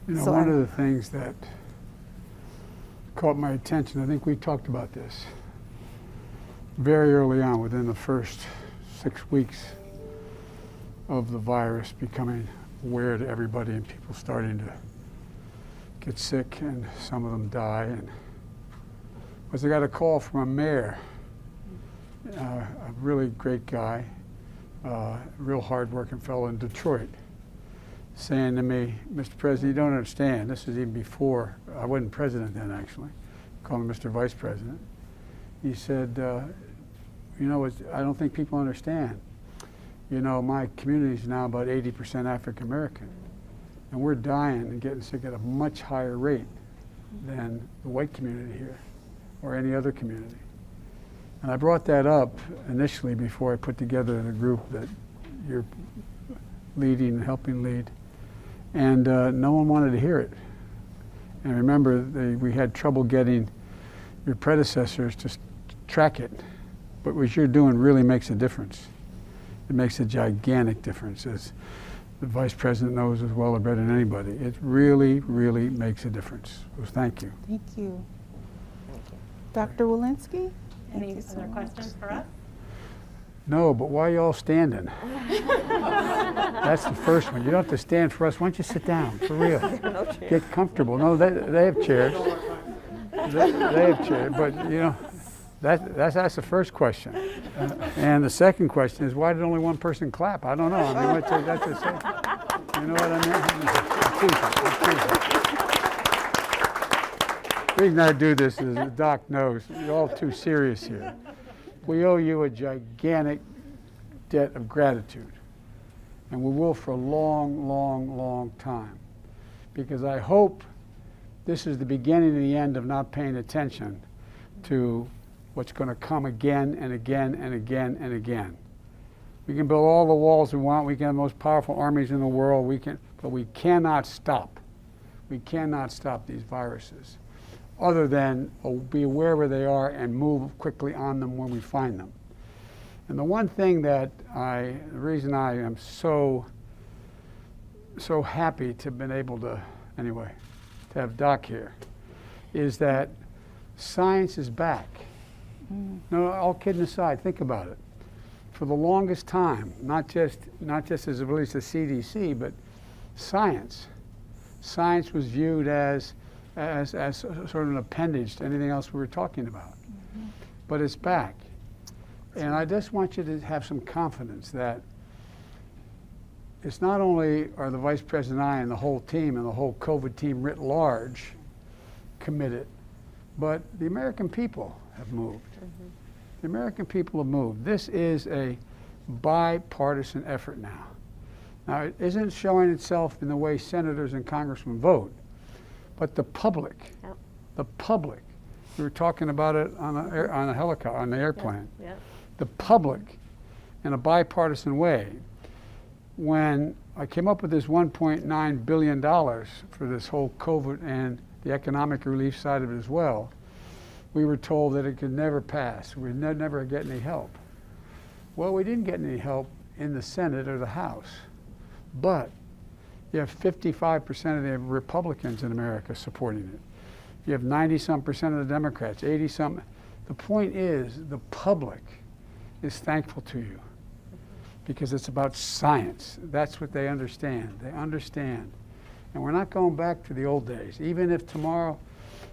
You know, one of the things that caught my attention, I think we talked about this very early on, within the first 6 weeks of the virus becoming aware to everybody and people starting to get sick and some of them die, and was I got a call from a mayor, a really great guy, real hard-working fellow in Detroit, saying to me, Mr. President, you don't understand. This was even before, I wasn't president then actually, called him Mr. Vice President. He said, you know, I don't think people understand. You know, my community is now about 80% African American, and we're dying and getting sick at a much higher rate than the white community here or any other community. And I brought that up initially before I put together the group that you're leading and helping lead. And no one wanted to hear it. And remember, we had trouble getting your predecessors to track it. But what you're doing really makes a difference. It makes a gigantic difference, as the Vice President knows as well or better than anybody. It really, really makes a difference. So thank you. Thank you. Dr. Walensky? Any other questions for us? No, but why are you all standing? That's the first one. You don't have to stand for us. Why don't you sit down, for real? No Get comfortable. No, they have chairs. They have chairs, but you know, that's the first question. And the second question is, why did only one person clap? I don't know. I mean, what's that to say? You know what I mean? The reason I do this is the doc knows you're all too serious here. We owe you a gigantic debt of gratitude, and we will for a long, long, long time, because I hope this is the beginning and the end of not paying attention to what's going to come again and again and again and again. We can build all the walls we want, we can have the most powerful armies in the world, but we cannot stop. We cannot stop these viruses, other than be aware where they are and move quickly on them when we find them. And the one thing that the reason I am so happy to have been able to, anyway, to have Doc here, is that science is back. No, all kidding aside, think about it. For the longest time, not just as it relates to CDC, but science was viewed as sort of an appendage to anything else we were talking about. But it's back. And I just want you to have some confidence that it's not only are the Vice President and I and the whole team and the whole COVID team writ large committed, but the American people have moved. The American people have moved. This is a bipartisan effort now. Now, it isn't showing itself in the way senators and congressmen vote, but the public, we were talking about it on a helicopter, on the airplane. The public, in a bipartisan way, when I came up with this $1.9 billion for this whole COVID and the economic relief side of it as well, we were told that it could never pass. We'd never get any help. Well, we didn't get any help in the Senate or the House, but you have 55% of the Republicans in America supporting it. You have 90-some% of the Democrats, 80-some. The point is, the public is thankful to you because it's about science. That's what they understand. They understand. And we're not going back to the old days. Even if tomorrow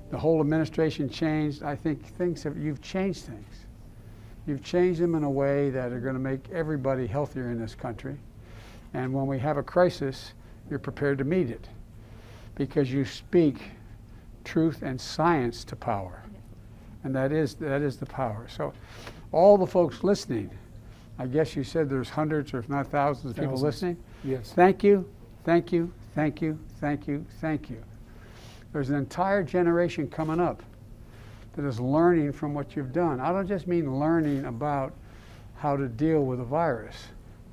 the whole administration changed, I think you've changed things. You've changed them in a way that are going to make everybody healthier in this country. And when we have a crisis, you're prepared to meet it because you speak truth and science to power. And that is the power. So all the folks listening, I guess you said there's hundreds or if not thousands of people listening. Yes. Thank you, thank you, thank you, thank you, thank you. There's an entire generation coming up that is learning from what you've done. I don't just mean learning about how to deal with a virus.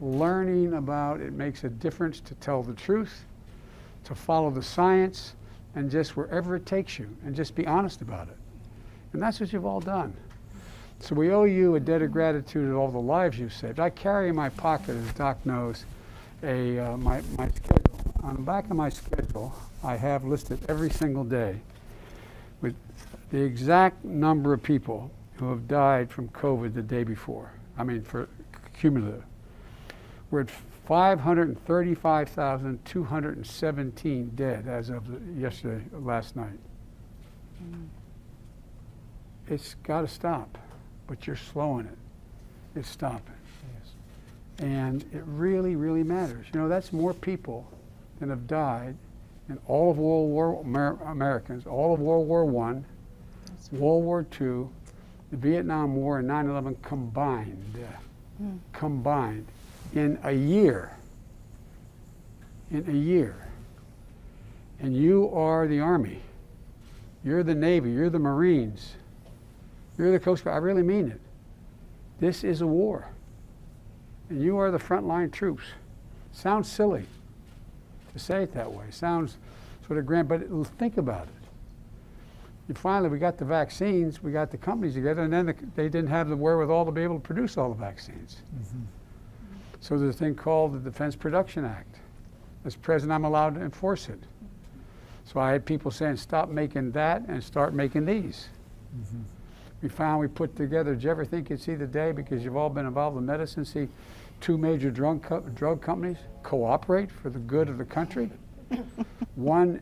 Learning about it makes a difference to tell the truth, to follow the science, and just wherever it takes you, and just be honest about it. And that's what you've all done. So we owe you a debt of gratitude of all the lives you've saved. I carry in my pocket, as Doc knows, my schedule. on the back of my schedule, I have listed every single day with the exact number of people who have died from COVID the day before. I mean, for cumulative. We're at 535,217 dead as of last night. It's got to stop, but you're slowing it. It's stopping. Yes. And it really, really matters. You know, that's more people than have died in all of Americans, all of World War I, World War II, the Vietnam War, and 9/11 combined in a year. In a year. And you are the Army. You're the Navy. You're the Marines. You're the Coast Guard. I really mean it. This is a war. And you are the frontline troops. Sounds silly to say it that way. Sounds sort of grand, but think about it. We got the vaccines, we got the companies together, and then they didn't have the wherewithal to be able to produce all the vaccines. Mm-hmm. So there's a thing called the Defense Production Act. As president, I'm allowed to enforce it. So I had people saying, stop making that and start making these. Mm-hmm. We put together, did you ever think you'd see the day, because you've all been involved in medicine, see two major drug companies cooperate for the good of the country? One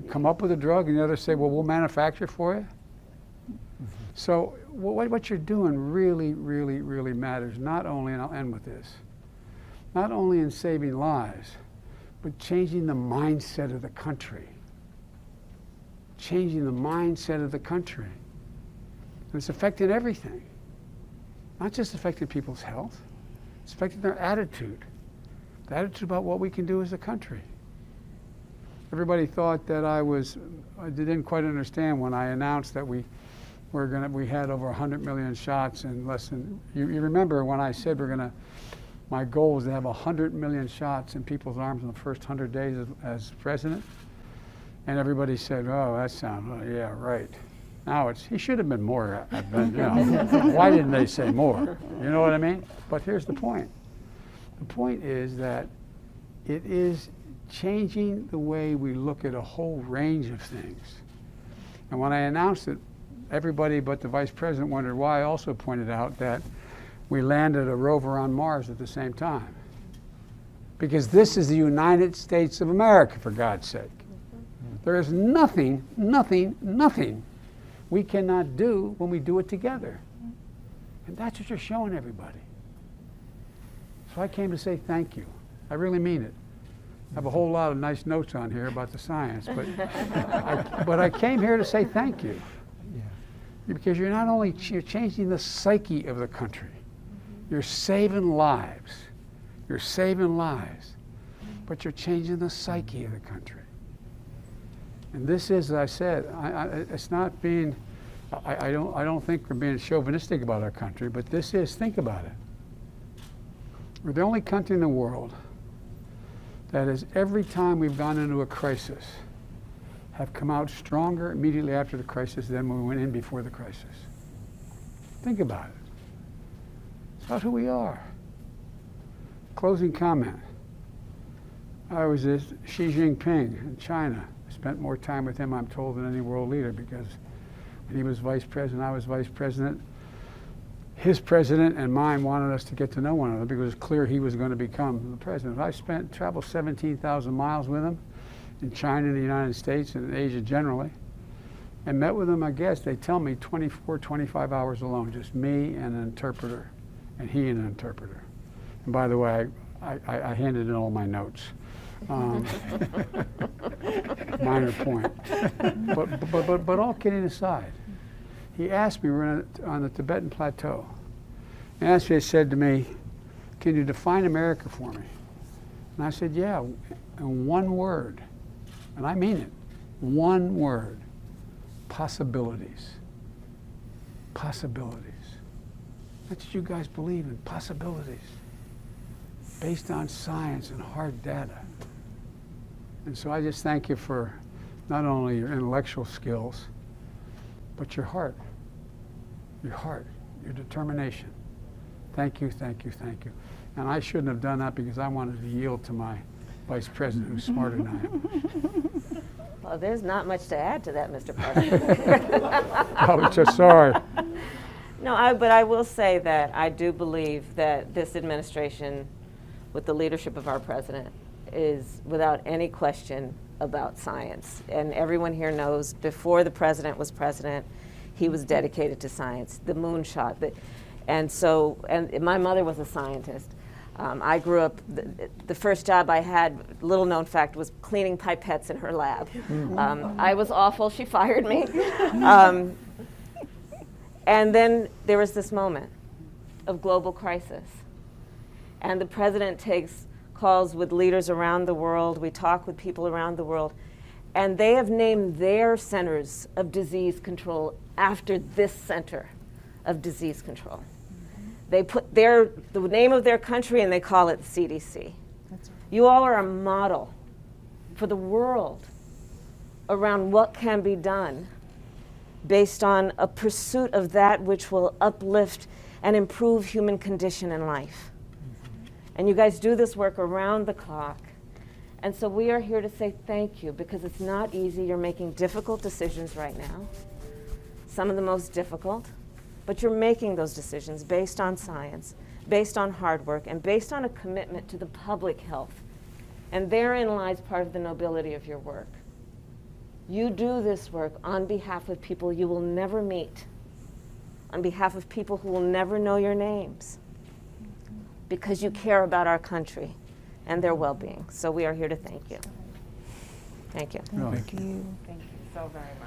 come up with a drug, and the other say, well, we'll manufacture for you. Mm-hmm. So what you're doing really, really, really matters, not only, and I'll end with this, not only in saving lives, but changing the mindset of the country. Changing the mindset of the country. And it's affecting everything. Not just affecting people's health, it's affecting their attitude. The attitude about what we can do as a country. Everybody thought that I didn't quite understand when I announced that we had over 100 million shots in less than, you remember when I said my goal was to have 100 million shots in people's arms in the first 100 days as president? And everybody said, oh, that sounds, yeah, right. Now he should have been more, why didn't they say more? You know what I mean? But here's the point. The point is that it is changing the way we look at a whole range of things. And when I announced it, everybody but the vice president wondered why. I also pointed out that we landed a rover on Mars at the same time. Because this is the United States of America, for God's sake. There is nothing we cannot do when we do it together. And that's what you're showing everybody. So I came to say thank you. I really mean it. I have a whole lot of nice notes on here about the science, but I came here to say thank you. Yeah. Because you're changing the psyche of the country. You're saving lives. You're saving lives. But you're changing the psyche of the country. And this is, as I said, it's not being, I don't think we're being chauvinistic about our country, but this is, think about it. We're the only country in the world that is, every time we've gone into a crisis, have come out stronger immediately after the crisis than when we went in before the crisis. Think about it. It's about who we are. Closing comment. I was at Xi Jinping in China. I spent more time with him, I'm told, than any world leader, because when he was vice president, I was vice president. His president and mine wanted us to get to know one another because it was clear he was going to become the president. I traveled 17,000 miles with him in China, in the United States, and in Asia generally, and met with him, I guess, they tell me 24, 25 hours alone, just me and an interpreter, and he and an interpreter. And by the way, I handed in all my notes. Minor point. But all kidding aside, he asked me, we're on the Tibetan plateau, and he said to me, can you define America for me? And I said, yeah, in one word, and I mean it, one word, possibilities. Possibilities. That's what you guys believe in, possibilities, based on science and hard data. And so I just thank you for not only your intellectual skills, but your heart, your determination. Thank you, thank you, thank you. And I shouldn't have done that because I wanted to yield to my vice president who's smarter than I am. Well, there's not much to add to that, Mr. President. I was just sorry. No, but I will say that I do believe that this administration, with the leadership of our president, is without any question about science. And everyone here knows before the president was president, he was dedicated to science, the moonshot. And my mother was a scientist. I grew up, the first job I had, little known fact, was cleaning pipettes in her lab. I was awful, she fired me. And then there was this moment of global crisis. And the president takes calls with leaders around the world. We talk with people around the world. And they have named their centers of disease control after this center of disease control. They put the name of their country and they call it CDC. That's right. You all are a model for the world around what can be done based on a pursuit of that which will uplift and improve human condition and life. And you guys do this work around the clock. And so we are here to say thank you, because it's not easy. You're making difficult decisions right now, some of the most difficult, but you're making those decisions based on science, based on hard work, and based on a commitment to the public health. And therein lies part of the nobility of your work. You do this work on behalf of people you will never meet, on behalf of people who will never know your names, because you care about our country and their well-being. So we are here to thank you. Thank you. Really. Thank you. Thank you so very much.